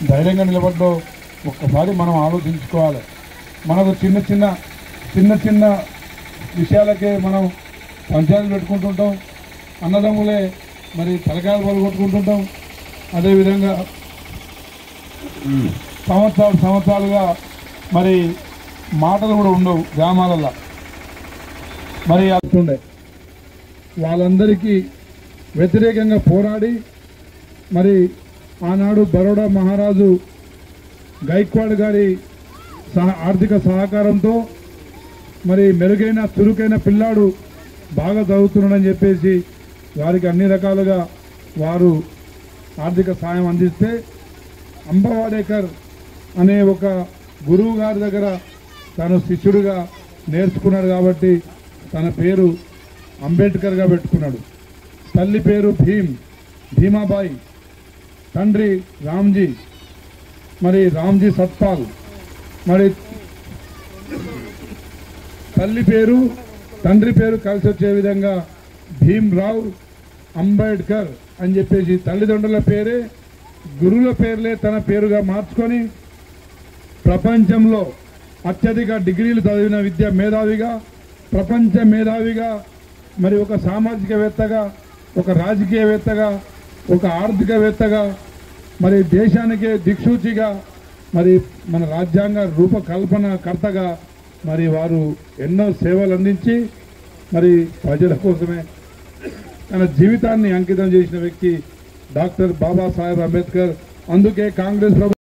ధైర్యంగా నిలబడ్డో ఒక్కసారి మనం ఆలోచించుకోవాలి. మనకు చిన్న చిన్న విషయాలకే మనం పంచాయతీలు పెట్టుకుంటుంటాం, అన్నదమ్ములే మరి తలకాయలు పలుకొట్టుకుంటుంటాం. అదేవిధంగా సంవత్సరాలుగా మరి మాటలు కూడా ఉండవు గ్రామాలలో. మరి అట్టుండే వాళ్ళందరికీ వ్యతిరేకంగా పోరాడి మరి ఆనాడు బరోడా మహారాజు గైక్వాడ్ గారి ఆర్థిక సహకారంతో మరి మెరుగైన చురుకైన పిల్లాడు బాగా చదువుతున్నాడని చెప్పేసి వారికి అన్ని రకాలుగా వారు ఆర్థిక సాయం అందిస్తే అంబవాడేకర్ అనే ఒక గురువు గారి దగ్గర తను శిష్యుడిగా నేర్చుకున్నాడు కాబట్టి తన పేరు అంబేద్కర్గా పెట్టుకున్నాడు. తల్లి పేరు భీమాబాయి, తండ్రి రామ్జీ, మరి రామ్జీ సత్పాల్, మరి తల్లి పేరు తండ్రి పేరు కలిసి వచ్చే విధంగా భీమ్రావ్ అంబేద్కర్ అని చెప్పేసి తల్లిదండ్రుల పేరే గురువుల పేర్లే తన పేరుగా మార్చుకొని ప్రపంచంలో అత్యధిక డిగ్రీలు చదివిన మేధావిగా, ప్రపంచ మేధావిగా, మరి ఒక సామాజికవేత్తగా, ఒక రాజకీయవేత్తగా, ఒక ఆర్థికవేత్తగా, మరి దేశానికే దిక్సూచిగా, మరి మన రాజ్యాంగ రూపకల్పనకర్తగా మరి వారు ఎన్నో సేవలు అందించి మరి ప్రజల కోసమే తన జీవితాన్ని అంకితం చేసిన వ్యక్తి డాక్టర్ బాబాసాహెబ్ అంబేద్కర్. అందుకే కాంగ్రెస్